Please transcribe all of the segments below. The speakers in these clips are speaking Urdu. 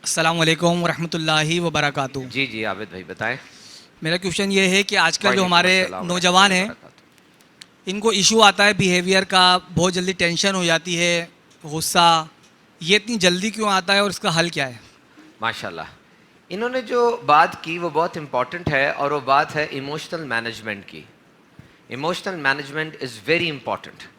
السلام علیکم ورحمۃ اللہ وبرکاتہ. جی جی عابد بھائی بتائیں. میرا کوشچن یہ ہے کہ آج کل جو ہمارے نوجوان ہیں ان کو ایشو آتا ہے بیہیویئر کا, بہت جلدی ٹینشن ہو جاتی ہے, غصہ, یہ اتنی جلدی کیوں آتا ہے اور اس کا حل کیا ہے؟ ماشاء اللہ, انہوں نے جو بات کی وہ بہت امپورٹنٹ ہے اور وہ بات ہے ایموشنل مینجمنٹ کی. Emotional management is very important.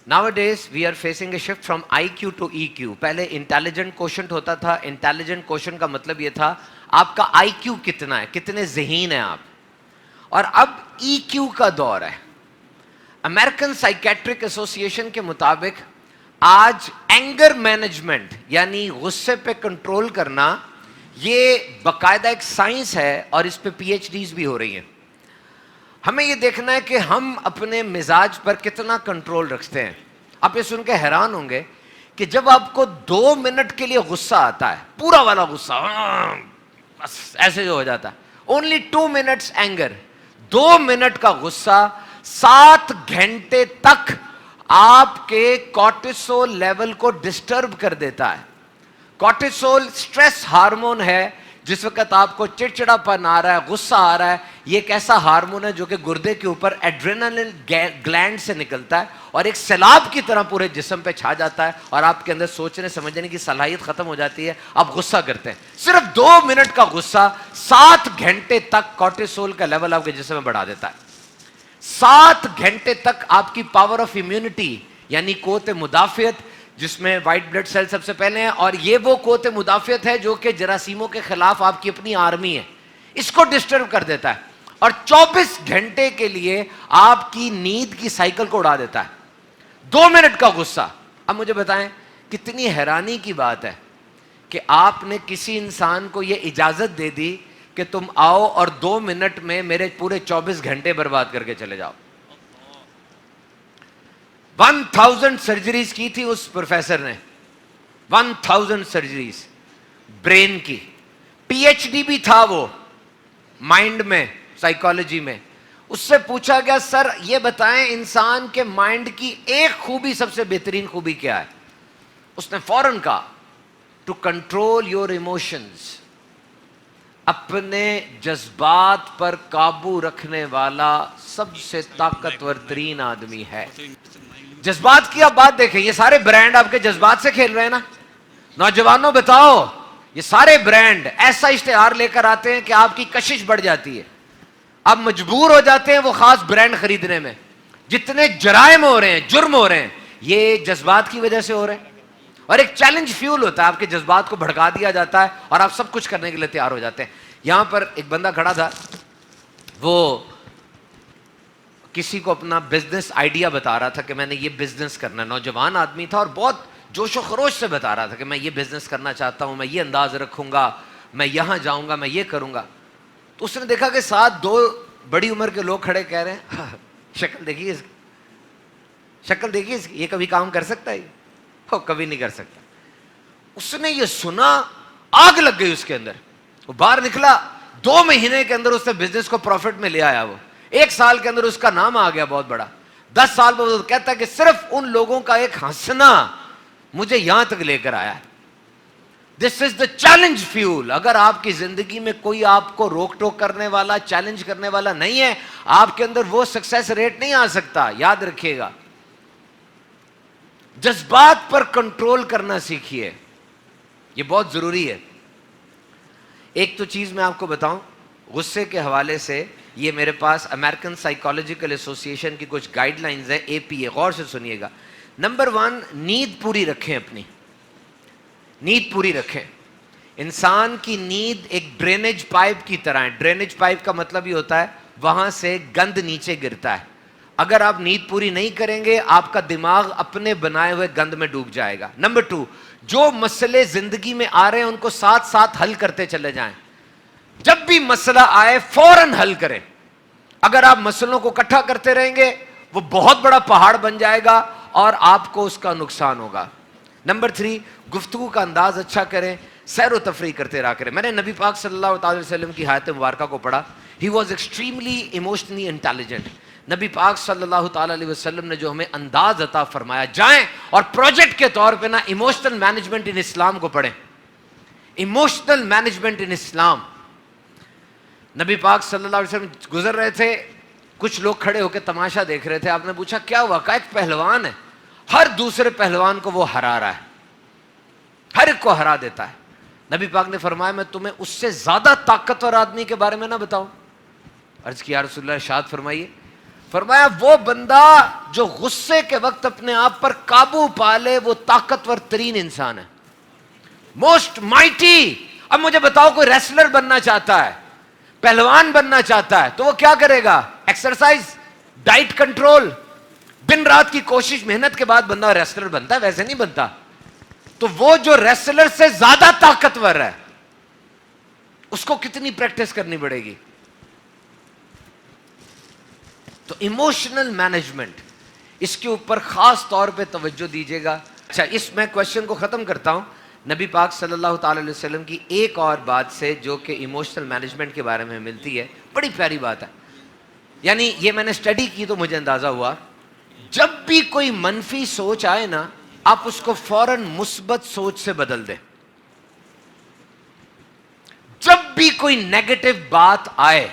Nowadays we are facing a shift from IQ to EQ. پہلے انٹیلیجنٹ کوشنٹ ہوتا تھا. انٹیلیجنٹ کوشنٹ کا مطلب یہ تھا آپ کا IQ کتنا ہے, کتنے ذہین ہیں آپ. اور اب EQ کا دور ہے. امریکن سائیکیٹرک ایسوسیشن کے مطابق آج اینگر مینجمنٹ یعنی غصے پہ کنٹرول کرنا یہ باقاعدہ ایک سائنس ہے اور اس پہ PhDs بھی ہو رہی ہیں. ہمیں یہ دیکھنا ہے کہ ہم اپنے مزاج پر کتنا کنٹرول رکھتے ہیں. آپ یہ سن کے حیران ہوں گے کہ جب آپ کو 2 منٹ کے لیے غصہ آتا ہے, پورا والا غصہ بس ایسے جو ہو جاتا ہے, اونلی 2 منٹس اینگر, 2 منٹ کا غصہ 7 گھنٹے تک آپ کے کورٹیسول لیول کو ڈسٹرب کر دیتا ہے. کورٹیسول اسٹریس ہارمون ہے. جس وقت آپ کو چڑچڑا پن آ رہا ہے, غصہ آ رہا ہے, یہ ایک ایسا ہارمون ہے جو کہ گردے کے اوپر ایڈرینلن گلینڈ سے نکلتا ہے اور ایک سیلاب کی طرح پورے جسم پہ چھا جاتا ہے اور آپ کے اندر سوچنے سمجھنے کی صلاحیت ختم ہو جاتی ہے. آپ غصہ کرتے ہیں. صرف 2 منٹ کا غصہ 7 گھنٹے تک کورٹیسول کا لیول آپ کے جسم میں بڑھا دیتا ہے. 7 گھنٹے تک آپ کی پاور آف امیونٹی یعنی قوت مدافعت, جس میں وائٹ بلڈ سیل سب سے پہلے ہیں, اور یہ وہ قوت مدافعت ہے جو کہ جراثیموں کے خلاف آپ کی اپنی آرمی ہے, اس کو ڈسٹرب کر دیتا ہے. اور 24 گھنٹے کے لیے آپ کی نیند کی سائیکل کو اڑا دیتا ہے. 2 منٹ کا غصہ. اب مجھے بتائیں کتنی حیرانی کی بات ہے کہ آپ نے کسی انسان کو یہ اجازت دے دی کہ تم آؤ اور 2 منٹ میں میرے پورے 24 گھنٹے برباد کر کے چلے جاؤ. 1000 سرجریز کی تھی اس پروفیسر نے, 1000 سرجریز برین کی. PhD بھی تھا وہ مائنڈ میں, سائیکالوجی میں. اس سے پوچھا گیا سر یہ بتائیں انسان کے مائنڈ کی ایک خوبی, سب سے بہترین خوبی کیا ہے؟ اس نے فوراً کہا ٹو کنٹرول یور ایموشنز. اپنے جذبات پر قابو رکھنے والا سب سے طاقتور ترین آدمی ہے. جذبات کی آپ بات دیکھیں, یہ سارے برانڈ آپ کے جذبات سے کھیل رہے ہیں نا. نوجوانوں بتاؤ, یہ سارے برانڈ ایسا اشتہار لے کر آتے ہیں کہ آپ کی کشش بڑھ جاتی ہے, آپ مجبور ہو جاتے ہیں وہ خاص برانڈ خریدنے میں. جتنے جرائم ہو رہے ہیں, جرم ہو رہے ہیں, یہ جذبات کی وجہ سے ہو رہے ہیں. اور ایک چیلنج فیول ہوتا ہے, آپ کے جذبات کو بھڑکا دیا جاتا ہے اور آپ سب کچھ کرنے کے لیے تیار ہو جاتے ہیں. یہاں پر ایک بندہ کھڑا تھا, وہ کسی کو اپنا بزنس آئیڈیا بتا رہا تھا کہ میں نے یہ بزنس کرنا ہے. نوجوان آدمی تھا اور بہت جوش و خروش سے بتا رہا تھا کہ میں یہ بزنس کرنا چاہتا ہوں, میں یہ انداز رکھوں گا, میں یہاں جاؤں گا, میں یہ کروں گا. تو اس نے دیکھا کہ ساتھ 2 بڑی عمر کے لوگ کھڑے کہہ رہے ہیں شکل دیکھیے اس کی, شکل دیکھیے اس کی, یہ کبھی کام کر سکتا ہے؟ وہ کبھی نہیں کر سکتا. اس نے یہ سنا, آگ لگ گئی اس کے اندر. وہ باہر نکلا, 2 مہینے کے اندر اس نے بزنس کو پروفٹ میں لے آیا. وہ 1 سال کے اندر اس کا نام آ گیا بہت بڑا. 10 سال بعد وہ کہتا ہے کہ صرف ان لوگوں کا ایک ہنسنا مجھے یہاں تک لے کر آیا. دس از دا چیلنج فیول. اگر آپ کی زندگی میں کوئی آپ کو روک ٹوک کرنے والا, چیلنج کرنے والا نہیں ہے, آپ کے اندر وہ سکسیس ریٹ نہیں آ سکتا. یاد رکھیے گا, جذبات پر کنٹرول کرنا سیکھیے, یہ بہت ضروری ہے. ایک تو چیز میں آپ کو بتاؤں غصے کے حوالے سے, یہ میرے پاس امریکن سائیکالوجیکل ایسوسیشن کی کچھ گائیڈ لائنز ہیں, APA, غور سے سنیے گا. نمبر 1, نیند پوری رکھیں. اپنی نیند پوری رکھیں. انسان کی نیند ایک ڈرینیج پائپ کی طرح ہے. ڈرینیج پائپ کا مطلب یہ ہوتا ہے وہاں سے گند نیچے گرتا ہے. اگر آپ نیند پوری نہیں کریں گے آپ کا دماغ اپنے بنائے ہوئے گند میں ڈوب جائے گا. نمبر 2, جو مسئلے زندگی میں آ رہے ہیں ان کو ساتھ ساتھ حل کرتے چلے جائیں. جب بھی مسئلہ آئے فوراً حل کریں. اگر آپ مسئلوں کو اکٹھا کرتے رہیں گے وہ بہت بڑا پہاڑ بن جائے گا اور آپ کو اس کا نقصان ہوگا. نمبر 3, گفتگو کا انداز اچھا کریں, سیر و تفریح کرتے رہا کریں. میں نے نبی پاک صلی اللہ علیہ وسلم کی حیات مبارکہ کو پڑھا. He was extremely emotionally intelligent. نبی پاک صلی اللہ تعالیٰ علیہ وسلم نے جو ہمیں انداز عطا فرمایا, جائیں اور پروجیکٹ کے طور پہ نا ایموشنل مینجمنٹ ان اسلام کو پڑھیں. Emotional management in Islam. نبی پاک صلی اللہ علیہ وسلم گزر رہے تھے, کچھ لوگ کھڑے ہو کے تماشا دیکھ رہے تھے. آپ نے پوچھا کیا ہوا؟ کہا ایک پہلوان ہے, ہر دوسرے پہلوان کو وہ ہرا رہا ہے, ہر ایک کو ہرا دیتا ہے. نبی پاک نے فرمایا میں تمہیں اس سے زیادہ طاقتور آدمی کے بارے میں نہ بتاؤں؟ عرض کیا رسول اللہ, ارشاد فرمائیے. فرمایا وہ بندہ جو غصے کے وقت اپنے آپ پر قابو پا لے وہ طاقتور ترین انسان ہے, موسٹ مائٹی. اب مجھے بتاؤ کوئی ریسلر بننا چاہتا ہے, پہلوان بننا چاہتا ہے, تو وہ کیا کرے گا؟ ایکسرسائز, ڈائٹ کنٹرول, دن رات کی کوشش محنت کے بعد بندہ ریسلر بنتا ہے, ویسے نہیں بنتا. تو وہ جو ریسلر سے زیادہ طاقتور ہے اس کو کتنی پریکٹس کرنی پڑے گی؟ تو ایموشنل مینجمنٹ, اس کے اوپر خاص طور پہ توجہ دیجیے گا. اچھا, اس میں کوشچن کو ختم کرتا ہوں. نبی پاک صلی اللہ تعالی علیہ وسلم کی ایک اور بات سے جو کہ ایموشنل مینجمنٹ کے بارے میں ملتی ہے, بڑی پیاری بات ہے. یعنی یہ میں نے اسٹڈی کی تو مجھے اندازہ ہوا, جب بھی کوئی منفی سوچ آئے نا, آپ اس کو فوراً مثبت سوچ سے بدل دیں. جب بھی کوئی نیگیٹو بات آئے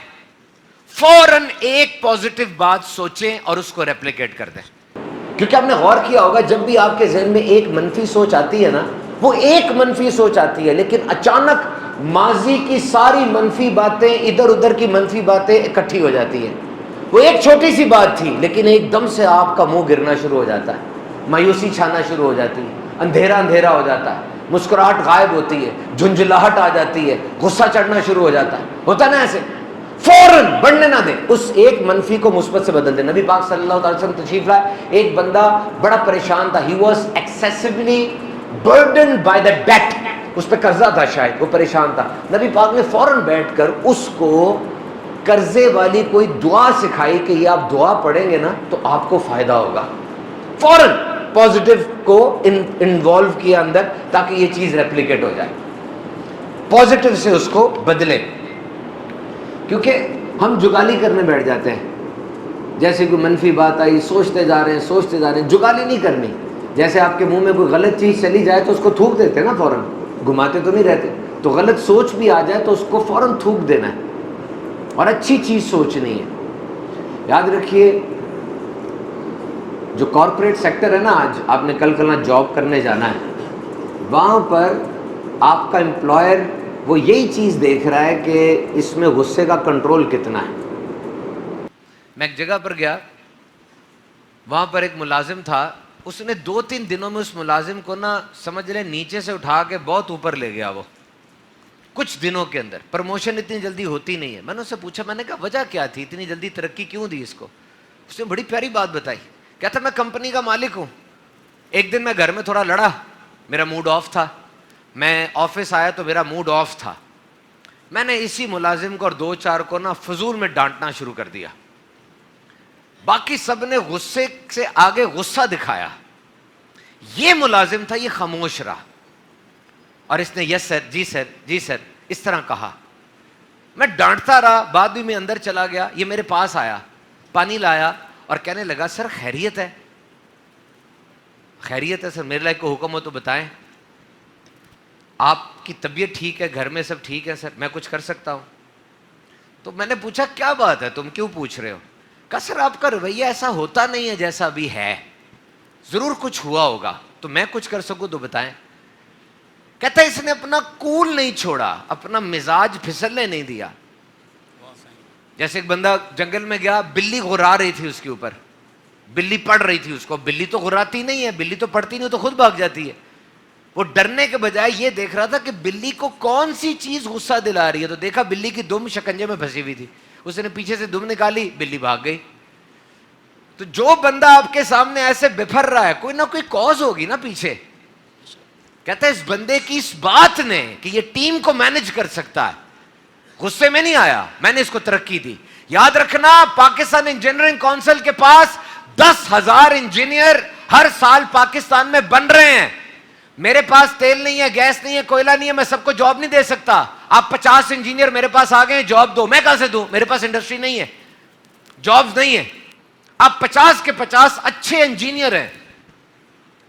فوراً ایک پازیٹو بات سوچیں اور اس کو ریپلیکیٹ کر دیں. کیونکہ آپ نے غور کیا ہوگا جب بھی آپ کے ذہن میں ایک منفی سوچ آتی ہے نا, وہ ایک منفی سوچ آتی ہے لیکن اچانک ماضی کی ساری منفی باتیں, ادھر ادھر کی منفی باتیں اکٹھی ہو جاتی ہیں. وہ ایک چھوٹی سی بات تھی لیکن ایک دم سے آپ کا منہ گرنا شروع ہو جاتا ہے, مایوسی چھانا شروع ہو جاتی ہے, اندھیرا اندھیرا ہو جاتا ہے, مسکراہٹ غائب ہوتی ہے, جھنجھلاہٹ آ جاتی ہے, غصہ چڑھنا شروع ہو جاتا ہے. ہوتا نا ایسے؟ فوراً بڑھنے نہ دیں, اس ایک منفی کو مثبت سے بدل دیں. نبی پاک صلی اللہ علیہ وسلم تشریف لائے, ایک بندہ بڑا پریشان تھا. he was excessively burdened by the debt, اس پہ قرضہ تھا شاید, وہ پریشان تھا. نبی پاک نے فوراً بیٹھ کر اس کو قرضے والی کوئی دعا سکھائی کہ یہ آپ دعا پڑھیں گے نا تو آپ کو فائدہ ہوگا. فوراً پازیٹیو کو انوالو کیا اندر تاکہ یہ چیز ریپلیکیٹ ہو جائے. پازیٹیو سے اس کو بدلیں, کیونکہ ہم جگالی کرنے بیٹھ جاتے ہیں. جیسے کوئی منفی بات آئی, سوچتے جا رہے ہیں. جگالی نہیں کرنی. جیسے آپ کے منہ میں کوئی غلط چیز چلی جائے تو اس کو تھوک دیتے ہیں نا فوراً, گھماتے تو نہیں رہتے. تو غلط سوچ بھی آ جائے تو اس کو فوراً تھوک دینا ہے اور اچھی چیز سوچنی ہے. یاد رکھیے جو کارپوریٹ سیکٹر ہے نا, آج آپ نے کل جاب کرنے جانا ہے, وہاں پر آپ کا امپلائر وہ یہی چیز دیکھ رہا ہے کہ اس میں غصے کا کنٹرول کتنا ہے. میں ایک جگہ پر گیا, وہاں پر ایک ملازم تھا, اس نے 2-3 دنوں میں اس ملازم کو نا سمجھ لیں نیچے سے اٹھا کے بہت اوپر لے گیا. وہ کچھ دنوں کے اندر پروموشن اتنی جلدی ہوتی نہیں ہے. میں نے اس سے پوچھا, میں نے کہا وجہ کیا تھی, اتنی جلدی ترقی کیوں دی اس کو؟ اس نے بڑی پیاری بات بتائی. کہتا میں کمپنی کا مالک ہوں, ایک دن میں گھر میں تھوڑا لڑا, میرا موڈ آف تھا, میں آفس آیا تو میرا موڈ آف تھا. میں نے اسی ملازم کو اور 2-4 کو نا فضول میں ڈانٹنا شروع کر دیا. باقی سب نے غصے سے آگے غصہ دکھایا. یہ ملازم تھا, یہ خاموش رہا اور اس نے یس سر, جی سر, جی سر اس طرح کہا. میں ڈانٹتا رہا, بعد میں اندر چلا گیا. یہ میرے پاس آیا, پانی لایا اور کہنے لگا سر خیریت ہے؟ خیریت ہے سر, میرے لائق کو حکم ہو تو بتائیں. آپ کی طبیعت ٹھیک ہے, گھر میں سب ٹھیک ہے سر, میں کچھ کر سکتا ہوں؟ تو میں نے پوچھا کیا بات ہے, تم کیوں پوچھ رہے ہو؟ کہا سر آپ کا رویہ ایسا ہوتا نہیں ہے جیسا ابھی ہے, ضرور کچھ ہوا ہوگا, تو میں کچھ کر سکوں تو بتائیں. کہتا ہے اس نے اپنا کول نہیں چھوڑا, اپنا مزاج پھسلنے نہیں دیا. جیسے ایک بندہ جنگل میں گیا, بلی غرا رہی تھی اس کے اوپر, بلی پڑ رہی تھی اس کو. بلی تو غراتی نہیں ہے, بلی تو پڑتی نہیں, تو خود بھاگ جاتی ہے. وہ ڈرنے کے بجائے یہ دیکھ رہا تھا کہ بلی کو کون سی چیز غصہ دلا رہی ہے. تو دیکھا بلی کی دم شکنجے میں پھنسی ہوئی تھی, اس نے پیچھے سے دم نکالی, بلی بھاگ گئی. تو جو بندہ آپ کے سامنے ایسے بفر رہا ہے, کوئی نہ کوئی کاز ہوگی نا پیچھے. کہتا ہے اس بندے کی اس بات نے کہ یہ ٹیم کو مینج کر سکتا ہے, غصے میں نہیں آیا, میں نے اس کو ترقی دی. یاد رکھنا پاکستان انجینئرنگ کونسل کے پاس 10,000 انجینئر ہر سال پاکستان میں بن رہے ہیں. میرے پاس تیل نہیں ہے, گیس نہیں ہے, کوئلہ نہیں ہے, میں سب کو جاب نہیں دے سکتا. آپ 50 انجینئر میرے پاس آ گئے ہیں, جاب دو. میں کہاں سے دوں, میرے پاس انڈسٹری نہیں ہے, جابز نہیں ہے. آپ 50 کے 50 اچھے انجینئر ہیں,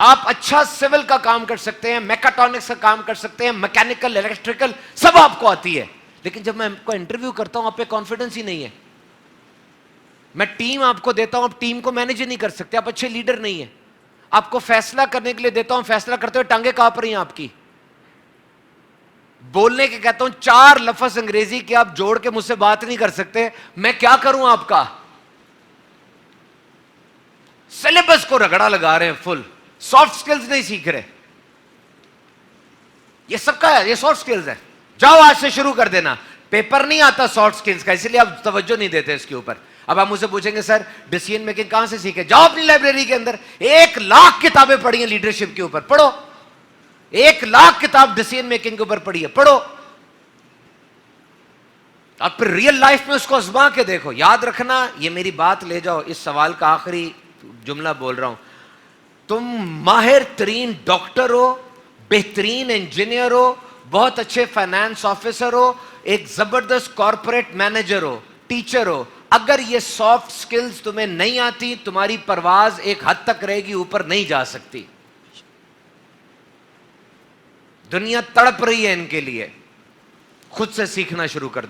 آپ اچھا سول کا کام کر سکتے ہیں, میکاٹرونکس کا کام کر سکتے ہیں, میکینیکل, الیکٹریکل, سب آپ کو آتی ہے, لیکن جب میں آپ کو انٹرویو کرتا ہوں آپ پہ کانفیڈنس ہی نہیں ہے. میں ٹیم آپ کو دیتا ہوں, آپ ٹیم کو مینج نہیں کر سکتے, آپ اچھے لیڈر نہیں ہیں. آپ کو فیصلہ کرنے کے لیے دیتا ہوں, فیصلہ کرتے ہوئے ٹانگیں کانپ رہی ہیں آپ کی. بولنے کے کہتا ہوں 4 لفظ انگریزی کے آپ جوڑ کے مجھ سے بات نہیں کر سکتے, میں کیا کروں آپ کا؟ سلیبس کو رگڑا لگا رہے ہیں فل, سافٹ سکلز نہیں سیکھ رہے. یہ سب کا ہے, یہ سافٹ سکلز ہے. جاؤ آج سے شروع کر دینا. پیپر نہیں آتا سافٹ سکلز کا, اس لیے آپ توجہ نہیں دیتے اس کے اوپر. اب آپ مجھ سے پوچھیں گے سر ڈیسیژن میکنگ کہاں سے سیکھے؟ جاؤ اپنی لائبریری کے اندر, 1,00,000 کتابیں پڑھی ہیں لیڈرشپ کے اوپر, پڑھو. 1,00,000 کتاب ڈیسیژن میکنگ کے اوپر پڑھی ہے, پڑھو. آپ پھر ریئل لائف میں اس کو آزما کے دیکھو. یاد رکھنا, یہ میری بات لے جاؤ, اس سوال کا آخری جملہ بول رہا ہوں. تم ماہر ترین ڈاکٹر ہو, بہترین انجینئر ہو, بہت اچھے فائنانس آفیسر ہو, ایک زبردست کارپوریٹ مینیجر ہو, ٹیچر ہو, اگر یہ سافٹ سکلز تمہیں نہیں آتی, تمہاری پرواز ایک حد تک رہے گی, اوپر نہیں جا سکتی. دنیا تڑپ رہی ہے ان کے لیے, خود سے سیکھنا شروع کر دو.